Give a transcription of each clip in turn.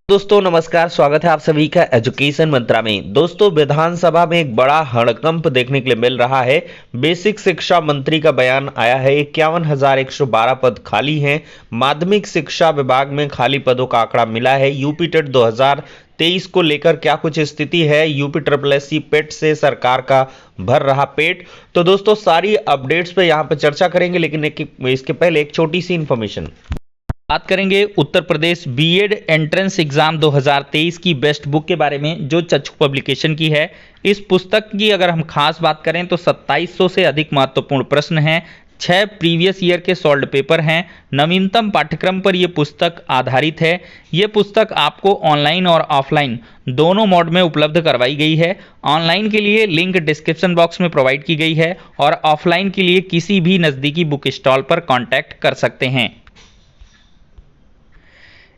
दोस्तों नमस्कार, स्वागत है आप सभी का एजुकेशन मंत्रा में। दोस्तों विधानसभा में एक बड़ा हड़कंप देखने के लिए मिल रहा है। बेसिक शिक्षा मंत्री का बयान आया है। 51,112 पद खाली हैं। माध्यमिक शिक्षा विभाग में खाली पदों का आंकड़ा मिला है। यूपी टेट 2023 को लेकर क्या कुछ स्थिति है, यूपी SSC पेट से सरकार का भर रहा पेट। तो दोस्तों सारी अपडेट्स पे यहाँ पे चर्चा करेंगे, लेकिन इसके पहले एक छोटी सी इंफॉर्मेशन बात करेंगे Uttar Pradesh BEd entrance exam 2023 की बेस्ट बुक के बारे में, जो चक्षु पब्लिकेशन की है। इस पुस्तक की अगर हम खास बात करें तो 2700 से अधिक महत्वपूर्ण प्रश्न हैं, 6 प्रीवियस ईयर के सॉल्व पेपर हैं। नवीनतम पाठ्यक्रम पर यह पुस्तक आधारित है। यह पुस्तक आपको ऑनलाइन और ऑफलाइन दोनों मोड में उपलब्ध करवाई गई है। ऑनलाइन के लिए लिंक डिस्क्रिप्शन बॉक्स में प्रोवाइड की गई है और ऑफलाइन के लिए किसी भी नज़दीकी बुक स्टॉल पर कॉन्टैक्ट कर सकते हैं।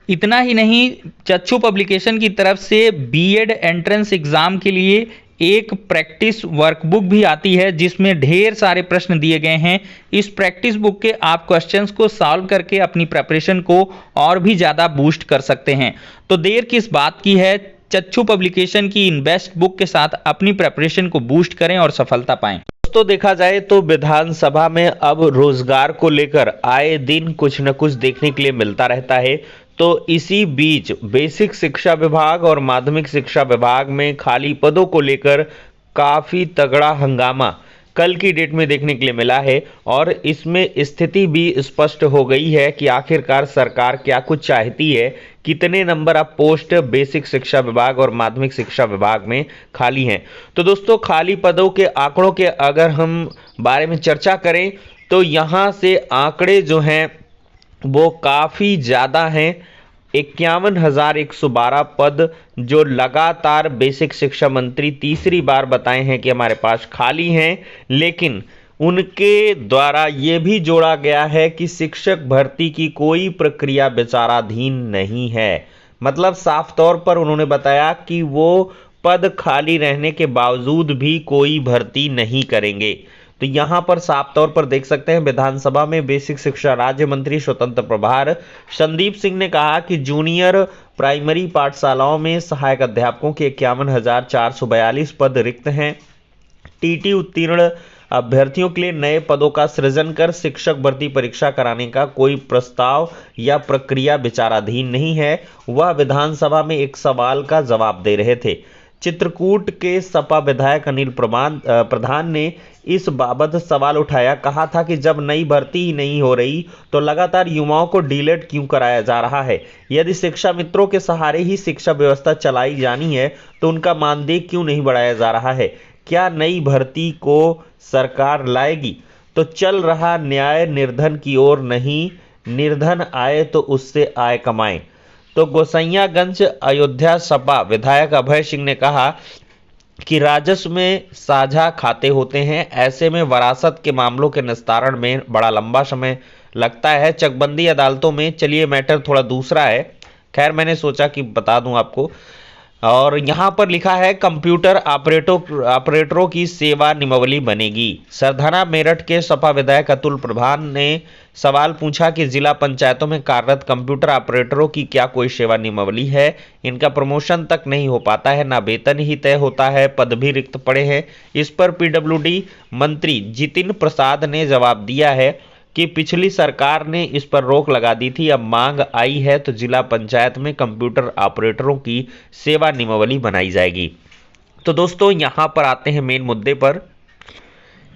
इतना ही नहीं, चक्षु पब्लिकेशन की तरफ से बीएड एंट्रेंस एग्जाम के लिए एक प्रैक्टिस वर्कबुक भी आती है, जिसमें ढेर सारे प्रश्न दिए गए हैं। इस प्रैक्टिस बुक के आप क्वेश्चंस को सॉल्व करके अपनी प्रिपरेशन को और भी ज़्यादा बूस्ट कर सकते हैं। तो देर किस बात की है, चक्षु पब्लिकेशन की इन बेस्ट बुक के साथ अपनी प्रिपरेशन को बूस्ट करें और सफलता पाएं। दोस्तों देखा जाए तो विधानसभा में अब रोजगार को लेकर आए दिन कुछ न कुछ देखने के लिए मिलता रहता है। तो इसी बीच बेसिक शिक्षा विभाग और माध्यमिक शिक्षा विभाग में खाली पदों को लेकर काफी तगड़ा हंगामा कल की डेट में देखने के लिए मिला है, और इसमें स्थिति भी स्पष्ट हो गई है कि आखिरकार सरकार क्या कुछ चाहती है। कितने नंबर अब पोस्ट बेसिक शिक्षा विभाग और माध्यमिक शिक्षा विभाग में खाली हैं। तो दोस्तों खाली पदों के आंकड़ों के अगर हम बारे में चर्चा करें तो यहाँ से आंकड़े जो हैं वो काफ़ी ज़्यादा हैं। 51,112 पद जो लगातार बेसिक शिक्षा मंत्री तीसरी बार बताए हैं कि हमारे पास खाली हैं, लेकिन उनके द्वारा ये भी जोड़ा गया है कि शिक्षक भर्ती की कोई प्रक्रिया विचाराधीन नहीं है। मतलब साफ तौर पर उन्होंने बताया कि वो पद खाली रहने के बावजूद भी कोई भर्ती नहीं करेंगे। तो यहां पर साफ तौर पर देख सकते हैं, विधानसभा में बेसिक शिक्षा राज्य मंत्री स्वतंत्र प्रभार संदीप सिंह ने कहा कि जूनियर प्राइमरी पाठशालाओं में सहायक अध्यापकों के 51,442 पद रिक्त हैं। टीटी उत्तीर्ण अभ्यर्थियों के लिए नए पदों का सृजन कर शिक्षक भर्ती परीक्षा कराने का कोई प्रस्ताव या प्रक्रिया विचाराधीन नहीं है। वह विधानसभा में एक सवाल का जवाब दे रहे थे। चित्रकूट के सपा विधायक अनिल प्रधान ने इस बाबत सवाल उठाया। कहा था कि जब नई भर्ती ही नहीं हो रही तो लगातार युवाओं को डीलेट क्यों कराया जा रहा है। यदि शिक्षा मित्रों के सहारे ही शिक्षा व्यवस्था चलाई जानी है तो उनका मानदेय क्यों नहीं बढ़ाया जा रहा है। क्या नई भर्ती को सरकार लाएगी तो चल रहा न्याय निर्धन की ओर नहीं, निर्धन आए तो उससे आय कमाए। तो गोसैयागंज अयोध्या सपा विधायक अभय सिंह ने कहा कि राजस्व में साझा खाते होते हैं, ऐसे में वरासत के मामलों के निस्तारण में बड़ा लंबा समय लगता है। चकबंदी अदालतों में, चलिए मैटर थोड़ा दूसरा है, खैर मैंने सोचा कि बता दूं आपको। और यहाँ पर लिखा है कंप्यूटर ऑपरेटरों की सेवा नियमावली बनेगी। सरधना मेरठ के सपा विधायक अतुल प्रधान ने सवाल पूछा कि जिला पंचायतों में कार्यरत कंप्यूटर ऑपरेटरों की क्या कोई सेवा नियमावली है। इनका प्रमोशन तक नहीं हो पाता है, ना वेतन ही तय होता है, पद भी रिक्त पड़े हैं। इस पर पीडब्ल्यूडी मंत्री जितिन प्रसाद ने जवाब दिया है कि पिछली सरकार ने इस पर रोक लगा दी थी, अब मांग आई है तो जिला पंचायत में कंप्यूटर ऑपरेटरों की सेवा नियमावली बनाई जाएगी। तो दोस्तों यहाँ पर आते हैं मेन मुद्दे पर।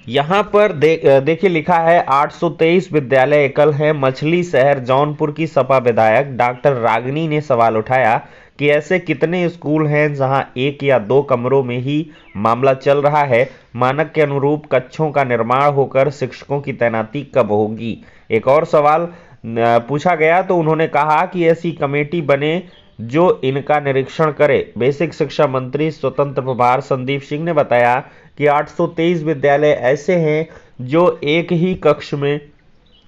यहाँ पर देखिए लिखा है 823 विद्यालय एकल है। मछली शहर जौनपुर की सपा विधायक डॉक्टर रागिनी ने सवाल उठाया कि ऐसे कितने स्कूल हैं जहां 1 या 2 कमरों में ही मामला चल रहा है। मानक के अनुरूप कक्षों का निर्माण होकर शिक्षकों की तैनाती कब होगी। एक और सवाल पूछा गया तो उन्होंने कहा कि ऐसी कमेटी बने जो इनका निरीक्षण करे। बेसिक शिक्षा मंत्री स्वतंत्र प्रभार संदीप सिंह ने बताया कि 823 विद्यालय ऐसे हैं जो एक ही कक्ष में,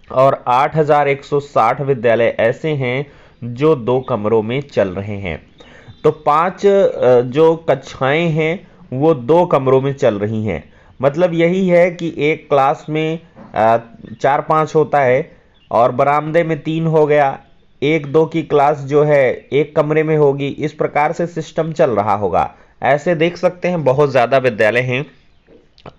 और 8,160 विद्यालय ऐसे हैं जो 2 कमरों में चल रहे हैं। तो 5 जो कक्षाएं हैं वो 2 कमरों में चल रही हैं। मतलब यही है कि एक क्लास में 4-5 होता है और बरामदे में 3 हो गया, 1-2 की क्लास जो है एक कमरे में होगी, इस प्रकार से सिस्टम चल रहा होगा। ऐसे देख सकते हैं बहुत ज़्यादा विद्यालय हैं,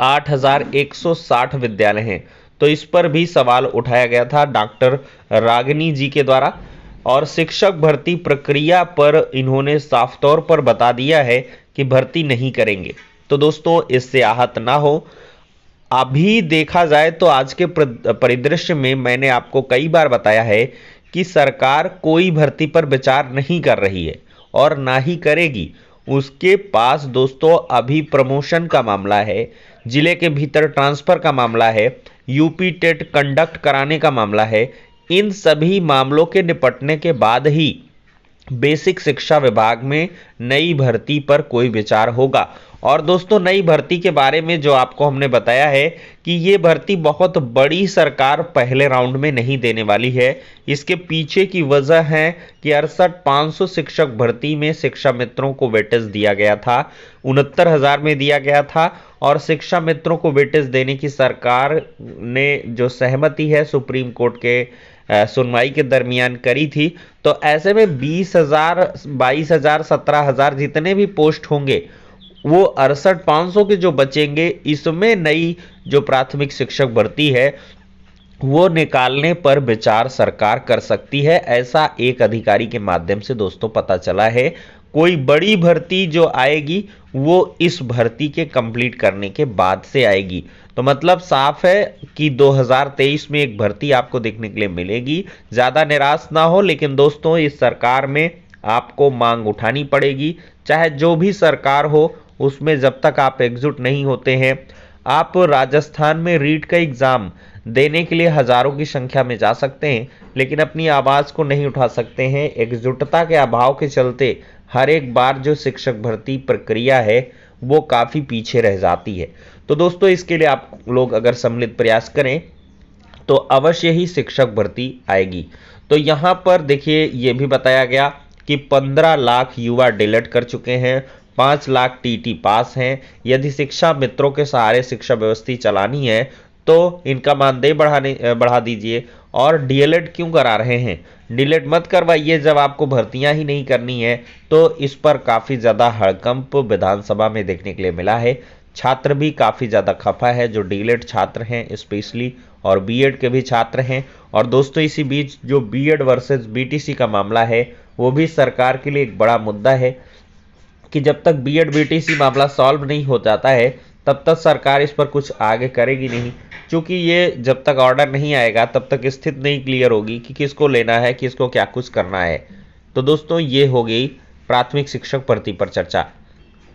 8,160 विद्यालय हैं। तो इस पर भी सवाल उठाया गया था डॉक्टर रागिनी जी के द्वारा, और शिक्षक भर्ती प्रक्रिया पर इन्होंने साफ तौर पर बता दिया है कि भर्ती नहीं करेंगे। तो दोस्तों इससे आहत ना हो। अभी देखा जाए तो आज के परिदृश्य में मैंने आपको कई बार बताया है कि सरकार कोई भर्ती पर विचार नहीं कर रही है और ना ही करेगी। उसके पास दोस्तों अभी प्रमोशन का मामला है, जिले के भीतर ट्रांसफर का मामला है, यूपी टेट कंडक्ट कराने का मामला है। इन सभी मामलों के निपटने के बाद ही बेसिक शिक्षा विभाग में नई भर्ती पर कोई विचार होगा। और दोस्तों नई भर्ती के बारे में जो आपको हमने बताया है कि ये भर्ती बहुत बड़ी सरकार पहले राउंड में नहीं देने वाली है। इसके पीछे की वजह है कि 68,500 शिक्षक भर्ती में शिक्षा मित्रों को वेटेज दिया गया था, 69,000 में दिया गया था, और शिक्षा मित्रों को वेटेज देने की सरकार ने जो सहमति है सुप्रीम कोर्ट के सुनवाई के दरमियान करी थी। तो ऐसे में 20,000, 22,000, 17,000 जितने भी पोस्ट होंगे वो 68,500 के जो बचेंगे, इसमें नई जो प्राथमिक शिक्षक भर्ती है वो निकालने पर विचार सरकार कर सकती है। ऐसा एक अधिकारी के माध्यम से दोस्तों पता चला है। कोई बड़ी भर्ती जो आएगी वो इस भर्ती के कंप्लीट करने के बाद से आएगी। तो मतलब साफ है कि 2023 में एक भर्ती आपको देखने के लिए मिलेगी। ज्यादा निराश ना हो, लेकिन दोस्तों इस सरकार में आपको मांग उठानी पड़ेगी। चाहे जो भी सरकार हो उसमें जब तक आप एकजुट नहीं होते हैं, आप राजस्थान में रीट का एग्जाम देने के लिए हजारों की संख्या में जा सकते हैं, लेकिन अपनी आवाज को नहीं उठा सकते हैं। एकजुटता के अभाव के चलते हर एक बार जो शिक्षक भर्ती प्रक्रिया है वो काफी पीछे रह जाती है। तो दोस्तों इसके लिए आप लोग अगर सम्मिलित प्रयास करें तो अवश्य ही शिक्षक भर्ती आएगी। तो यहां पर देखिए ये भी बताया गया कि 15 लाख युवा डीएलएड कर चुके हैं, 5 लाख टीटी पास हैं। यदि शिक्षा मित्रों के सहारे शिक्षा व्यवस्था चलानी है तो इनका मानदेय बढ़ा दीजिए। और डीएलएड क्यों करा रहे हैं? डीएलएड मत करवाइए जब आपको भर्तियां ही नहीं करनी है। तो इस पर काफी ज्यादा हड़कंप विधानसभा में देखने के लिए मिला है। छात्र भी काफी ज्यादा खफा है, जो डीएलएड छात्र हैं स्पेशली, और बीएड के भी छात्र हैं। और दोस्तों इसी बीच जो बीएड वर्सेस बीटीसी का मामला है वो भी सरकार के लिए एक बड़ा मुद्दा है कि जब तक बीएड बीटीसी मामला सॉल्व नहीं हो जाता है तब तक सरकार इस पर कुछ आगे करेगी नहीं, क्योंकि ये जब तक ऑर्डर नहीं आएगा तब तक स्थिति नहीं क्लियर होगी कि किसको लेना है, किसको क्या कुछ करना है। तो दोस्तों ये हो गई प्राथमिक शिक्षक भर्ती पर चर्चा।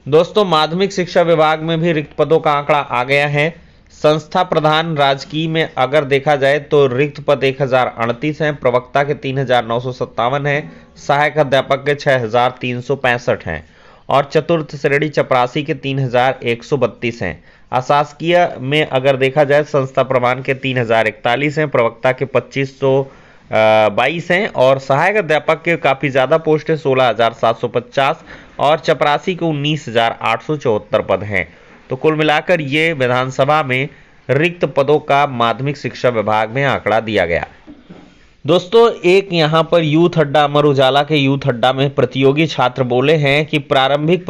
दोस्तों माध्यमिक शिक्षा विभाग में भी रिक्त पदों का आंकड़ा आ गया है। संस्था प्रधान राजकीय में अगर देखा जाए तो रिक्त पद 1038 हैं, प्रवक्ता के 3,957 हैं, सहायक अध्यापक के 6,365 हैं, और चतुर्थ श्रेणी चपरासी के 3,132 हैं। अशासकीय में अगर देखा जाए संस्था प्रमाण के 3,041 हैं, प्रवक्ता के 2,522 हैं, और सहायक अध्यापक के काफी ज्यादा पोस्ट है 16,750, और चपरासी के 19,874 पद हैं। तो कुल मिलाकर ये विधानसभा में रिक्त पदों का माध्यमिक शिक्षा विभाग में आंकड़ा दिया गया। दोस्तों एक यहाँ पर यूथ अड्डा, अमर उजाला के यूथ अड्डा में प्रतियोगी छात्र बोले हैं कि प्रारंभिक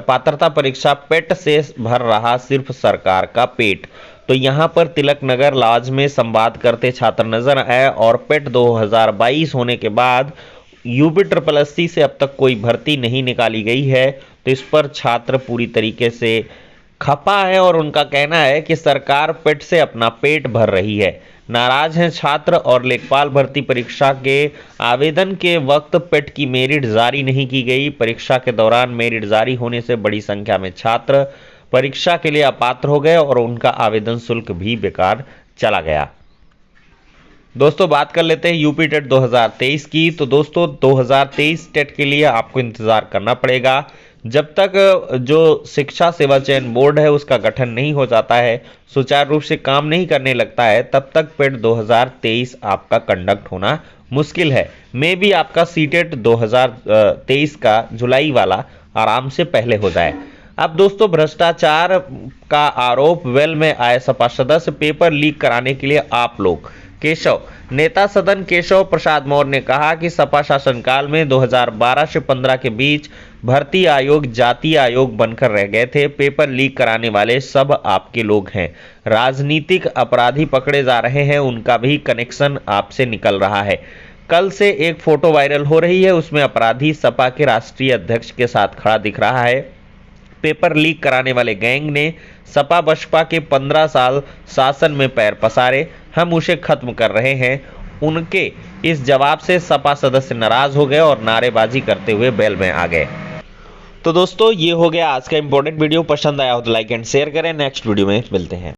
पात्रता परीक्षा पेट से भर रहा सिर्फ सरकार का पेट। तो यहाँ पर तिलक नगर लॉज में संवाद करते छात्र नजर आए, और पेट 2022 होने के बाद यूपी SSSC से अब तक कोई भर्ती नहीं निकाली गई है। तो इस पर छात्र पूरी तरीके से खफा है, और उनका कहना है कि सरकार पेट से अपना पेट भर रही है। नाराज हैं छात्र, और लेखपाल भर्ती परीक्षा के आवेदन के वक्त पेट की मेरिट जारी नहीं की गई। परीक्षा के दौरान मेरिट जारी होने से बड़ी संख्या में छात्र परीक्षा के लिए अपात्र हो गए, और उनका आवेदन शुल्क भी बेकार चला गया। दोस्तों बात कर लेते हैं यूपी टेट 2023 की। तो दोस्तों 2023 टेट के लिए आपको इंतजार करना पड़ेगा। जब तक जो शिक्षा सेवा चयन बोर्ड है उसका गठन नहीं हो जाता है, सुचारू रूप से काम नहीं करने लगता है, तब तक पेट 2023 आपका कंडक्ट होना मुश्किल है। मे भी आपका सीटेट 2023 का जुलाई वाला आराम से पहले हो जाए। अब दोस्तों भ्रष्टाचार का आरोप वेल में आए सपा सदस्य पेपर लीक कराने के लिए आप लोग केशव, नेता सदन केशव प्रसाद मौर्य ने कहा कि सपा शासनकाल में 2012 से 15 के बीच भर्ती आयोग जाति आयोग बनकर रह गए थे। पेपर लीक कराने वाले सब आपके लोग हैं। राजनीतिक अपराधी पकड़े जा रहे हैं, उनका भी कनेक्शन आपसे निकल रहा है। कल से एक फोटो वायरल हो रही है, उसमें अपराधी सपा के राष्ट्रीय अध्यक्ष के साथ खड़ा दिख रहा है। पेपर लीक कराने वाले गैंग ने सपा बसपा के 15 साल शासन में पैर पसारे, हम उसे खत्म कर रहे हैं। उनके इस जवाब से सपा सदस्य नाराज हो गए और नारेबाजी करते हुए बैल में आ गए। तो दोस्तों, ये हो गया आज का इंपॉर्टेंट वीडियो। पसंद आया हो तो लाइक एंड शेयर करें। नेक्स्ट वीडियो में मिलते हैं।